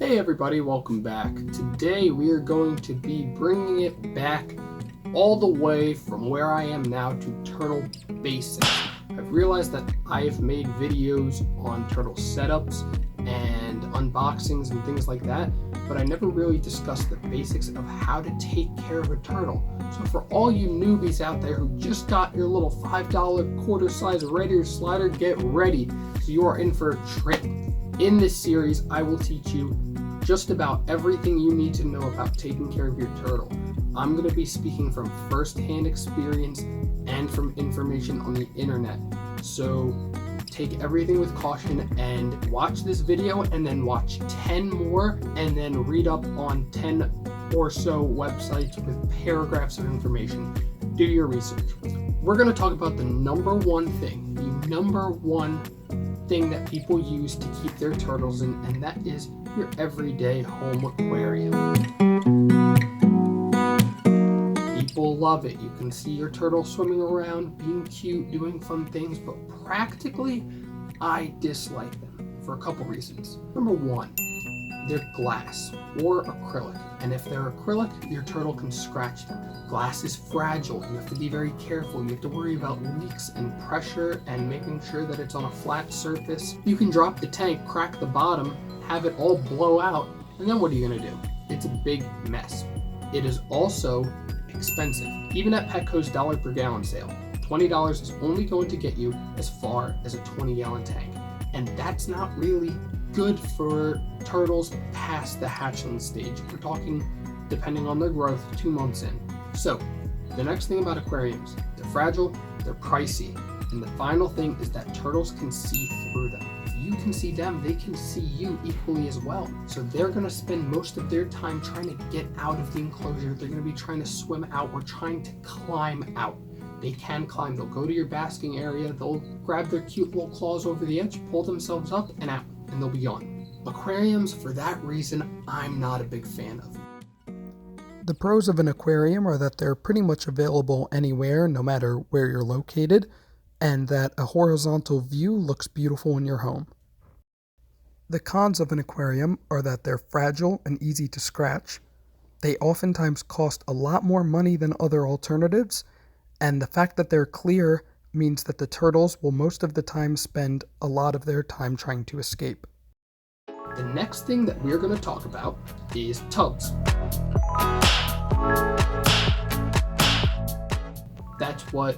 Hey everybody, welcome back. Today we are going to be bringing it back all the way from where I am now to turtle basics. I've realized that I have made videos on turtle setups and unboxings and things like that, but I never really discussed the basics of how to take care of a turtle. So for all you newbies out there who just got your little $5 quarter size red ear slider, get ready, so you are in for a trip. In this series, I will teach you just about everything you need to know about taking care of your turtle. I'm going to be speaking from first-hand experience and from information on the internet. So take everything with caution and watch this video and then watch 10 more and then read up on 10 or so websites with paragraphs of information. Do your research. We're going to talk about the number one thing that people use to keep their turtles in, and that is your everyday home aquarium. People love it. You can see your turtle swimming around, being cute, doing fun things, but practically, I dislike them for a couple reasons. Number one, they're glass or acrylic, and if they're acrylic, your turtle can scratch them. Glass is fragile. You have to be very careful. You have to worry about leaks and pressure and making sure that it's on a flat surface. You can drop the tank, crack the bottom, have it all blow out, and then what are you going to do? It's a big mess. It is also expensive. Even at Petco's $1 per gallon sale, $20 is only going to get you as far as a 20-gallon tank, and that's not really good for turtles past the hatchling stage. We're talking, depending on their growth, 2 months in. So the next thing about aquariums, they're fragile, they're pricey, and the final thing is that turtles can see through them. If you can see them, they can see you equally as well. So they're going to spend most of their time trying to get out of the enclosure. They're going to be trying to swim out or trying to climb out. They can climb. They'll go to your basking area, they'll grab their cute little claws over the edge, pull themselves up and out, and they'll be gone. Aquariums, for that reason, I'm not a big fan of. The pros of an aquarium are that they're pretty much available anywhere, no matter where you're located, and that a horizontal view looks beautiful in your home. The cons of an aquarium are that they're fragile and easy to scratch. They oftentimes cost a lot more money than other alternatives, and the fact that they're clear means that the turtles will most of the time spend a lot of their time trying to escape. The next thing that we're going to talk about is tubs. That's what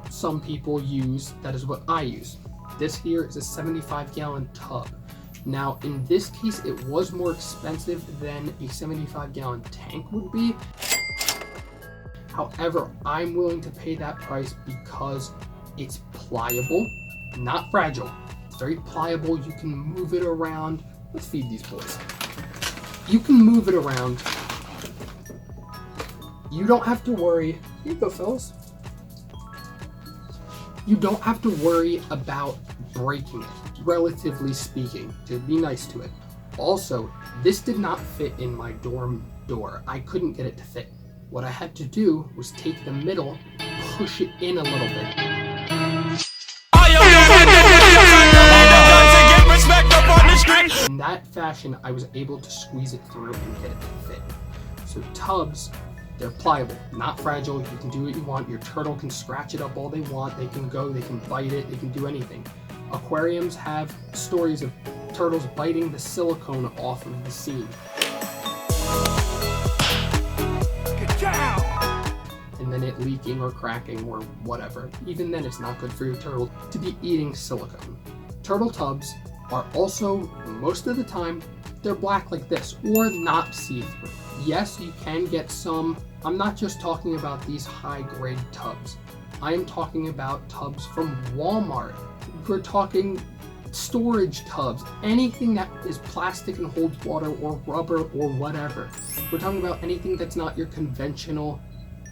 some people use. That is what I use. This here is a 75-gallon tub. Now, in this case, it was more expensive than a 75-gallon tank would be. However, I'm willing to pay that price because it's pliable, not fragile. It's very pliable. You can move it around. Let's feed these boys. You can move it around. You don't have to worry. Here you go, fellas. You don't have to worry about breaking it, relatively speaking, to be nice to it. Also, this did not fit in my dorm door. I couldn't get it to fit. What I had to do was take the middle, push it in a little bit. In that fashion, I was able to squeeze it through and get it to fit. So tubs, they're pliable, not fragile. You can do what you want. Your turtle can scratch it up all they want. They can go, they can bite it, they can do anything. Aquariums have stories of turtles biting the silicone off of the seam. And then it leaking or cracking or whatever. Even then, it's not good for your turtle to be eating silicone. Turtle tubs are also, most of the time, they're black like this or not see-through. Yes, you can get some. I'm not just talking about these high-grade tubs. I am talking about tubs from Walmart. We're talking storage tubs, anything that is plastic and holds water or rubber or whatever. We're talking about anything that's not your conventional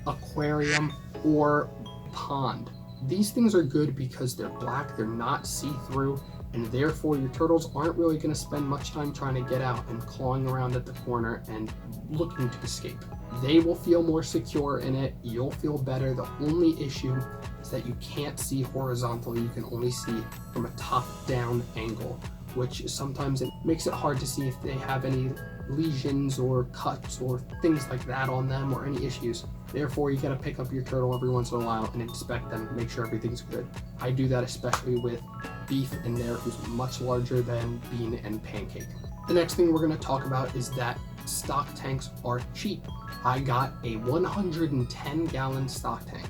aquarium or pond. These things are good because they're black, they're not see-through, and therefore your turtles aren't really going to spend much time trying to get out and clawing around at the corner and looking to escape. They will feel more secure in it, you'll feel better. The only issue is that you can't see horizontally, you can only see from a top-down angle. which sometimes it makes it hard to see if they have any lesions or cuts or things like that on them or any issues. Therefore, you gotta pick up your turtle every once in a while and inspect them, make sure everything's good. I do that especially with Beef in there, who's much larger than Bean and Pancake. The next thing we're gonna talk about is that stock tanks are cheap. I got a 110-gallon stock tank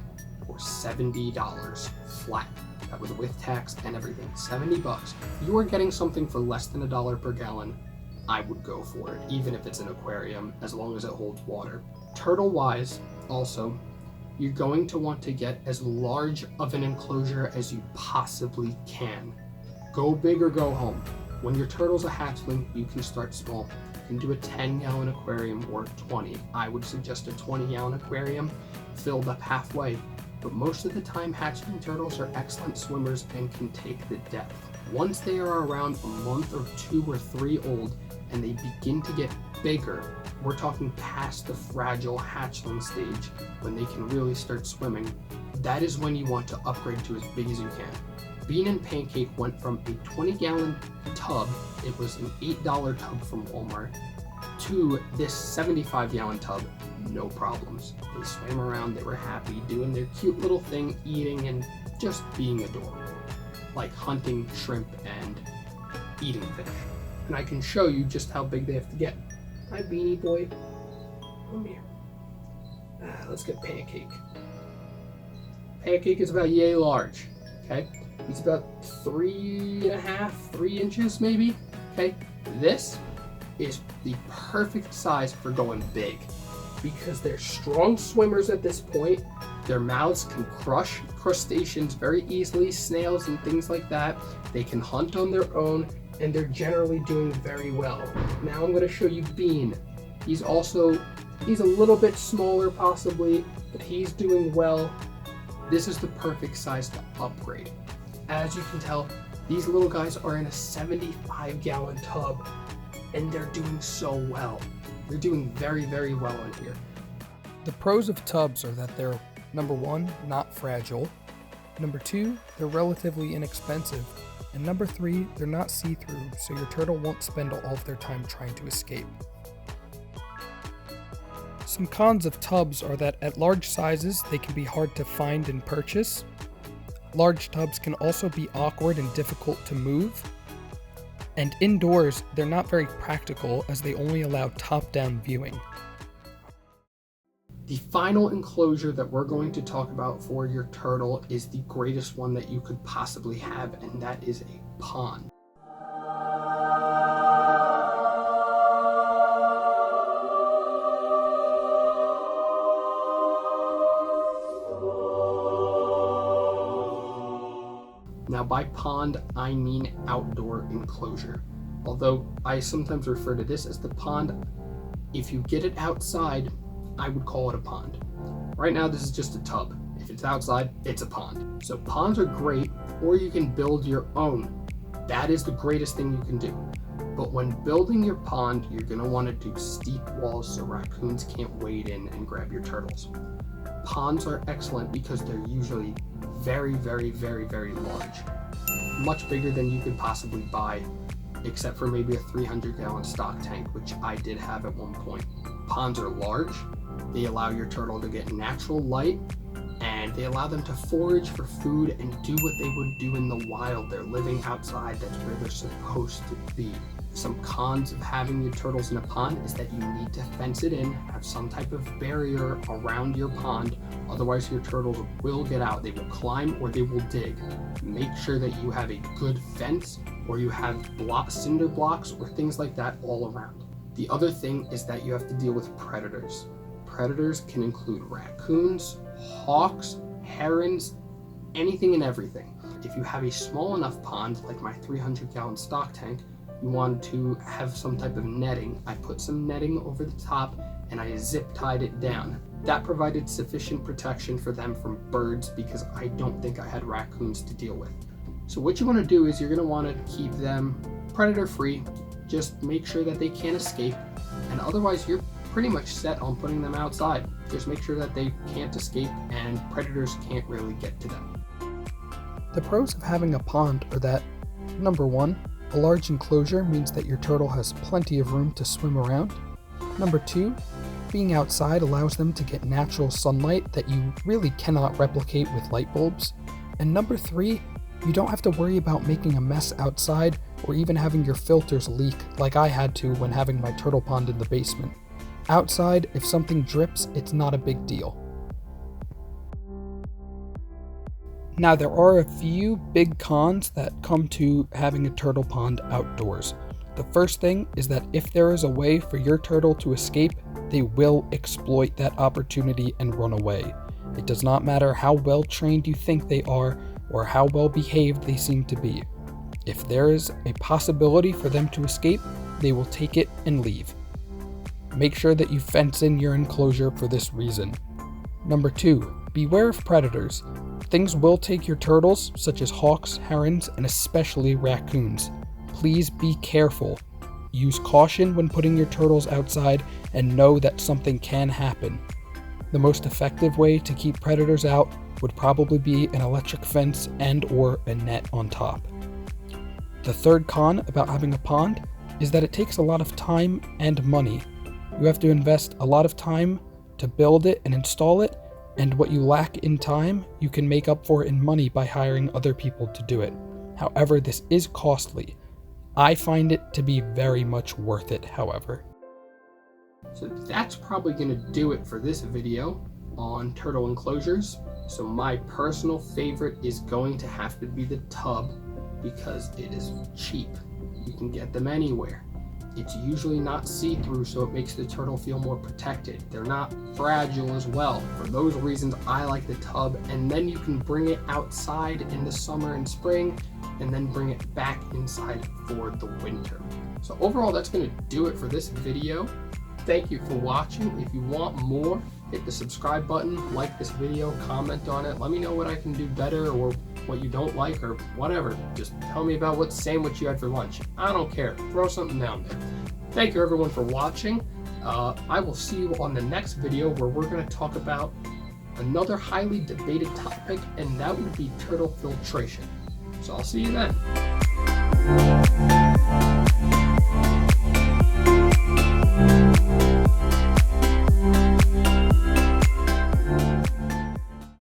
for $70 flat. That was with tax and everything, 70 bucks. If you are getting something for less than $1 per gallon, I would go for it, even if it's an aquarium, as long as it holds water. Turtle-wise, also, you're going to want to get as large of an enclosure as you possibly can. Go big or go home. When your turtle's a hatchling, you can start small. You can do a 10-gallon aquarium or 20. I would suggest a 20-gallon aquarium filled up halfway. But most of the time, hatchling turtles are excellent swimmers and can take the depth. Once they are around a month or 2 or 3 old and they begin to get bigger, we're talking past the fragile hatchling stage when they can really start swimming, that is when you want to upgrade to as big as you can. Bean and Pancake went from a 20-gallon tub, it was an $8 tub from Walmart, to this 75-gallon tub, no problems. They swam around, they were happy, doing their cute little thing, eating and just being adorable. Like hunting shrimp and eating fish. And I can show you just how big they have to get. Hi, Beanie Boy. Come here. Let's get Pancake. Pancake is about yay large, okay? He's about 3 inches maybe, okay? This is the perfect size for going big because they're strong swimmers at this point. Their mouths can crush crustaceans very easily, snails and things like that. They can hunt on their own, and they're generally doing very well. Now I'm gonna show you Bean. He's a little bit smaller possibly, but he's doing well. This is the perfect size to upgrade. As you can tell, these little guys are in a 75-gallon tub, and they're doing so well. They're doing very, very well in here. The pros of tubs are that they're, number 1, not fragile, number 2, they're relatively inexpensive, and number 3, they're not see-through, so your turtle won't spend all of their time trying to escape. Some cons of tubs are that at large sizes, they can be hard to find and purchase. Large tubs can also be awkward and difficult to move. And indoors, they're not very practical as they only allow top-down viewing. The final enclosure that we're going to talk about for your turtle is the greatest one that you could possibly have, and that is a pond. Now by pond, I mean outdoor enclosure. Although I sometimes refer to this as the pond, if you get it outside, I would call it a pond. Right now this is just a tub. If it's outside, it's a pond. So ponds are great, or you can build your own. That is the greatest thing you can do. But when building your pond, you're gonna wanna do steep walls so raccoons can't wade in and grab your turtles. Ponds are excellent because they're usually very, very, very, very large. Much bigger than you could possibly buy, except for maybe a 300-gallon stock tank, which I did have at one point. Ponds are large, they allow your turtle to get natural light, and they allow them to forage for food and do what they would do in the wild. They're living outside, that's where they're supposed to be. Some cons of having your turtles in a pond is that you need to fence it in, have some type of barrier around your pond, otherwise your turtles will get out. They will climb or they will dig. Make sure that you have a good fence or you have cinder blocks or things like that all around. The other thing is that you have to deal with predators. Predators can include raccoons, hawks, herons, anything and everything. If you have a small enough pond, like my 300-gallon stock tank, you want to have some type of netting. I put some netting over the top and I zip tied it down. That provided sufficient protection for them from birds because I don't think I had raccoons to deal with. So what you want to do is you're going to want to keep them predator free. Just make sure that they can't escape, and otherwise you're pretty much set on putting them outside. Just make sure that they can't escape and predators can't really get to them. The pros of having a pond are that, number 1, A large enclosure means that your turtle has plenty of room to swim around. Number 2, being outside allows them to get natural sunlight that you really cannot replicate with light bulbs. And number 3, you don't have to worry about making a mess outside or even having your filters leak like I had to when having my turtle pond in the basement. Outside, if something drips, it's not a big deal. Now, there are a few big cons that come to having a turtle pond outdoors. The first thing is that if there is a way for your turtle to escape, they will exploit that opportunity and run away. It does not matter how well trained you think they are or how well behaved they seem to be. If there is a possibility for them to escape, they will take it and leave. Make sure that you fence in your enclosure for this reason. Number 2, beware of predators. Things will take your turtles, such as hawks, herons, and especially raccoons. Please be careful. Use caution when putting your turtles outside and know that something can happen. The most effective way to keep predators out would probably be an electric fence and/or a net on top. The third con about having a pond is that it takes a lot of time and money. You have to invest a lot of time to build it and install it, and what you lack in time, you can make up for in money by hiring other people to do it. However, this is costly. I find it to be very much worth it, however. So that's probably going to do it for this video on turtle enclosures. So my personal favorite is going to have to be the tub because it is cheap. You can get them anywhere. It's usually not see-through, so it makes the turtle feel more protected. They're not fragile as well. For those reasons, I like the tub, and then you can bring it outside in the summer and spring, and then bring it back inside for the winter. So overall, that's going to do it for this video. Thank you for watching. If you want more, hit the subscribe button, like this video, comment on it. Let me know what I can do better or what you don't like or whatever. Just tell me about what sandwich you had for lunch. I don't care. Throw something down there. Thank you everyone for watching. I will see you on the next video where we're going to talk about another highly debated topic, and that would be turtle filtration. So I'll see you then.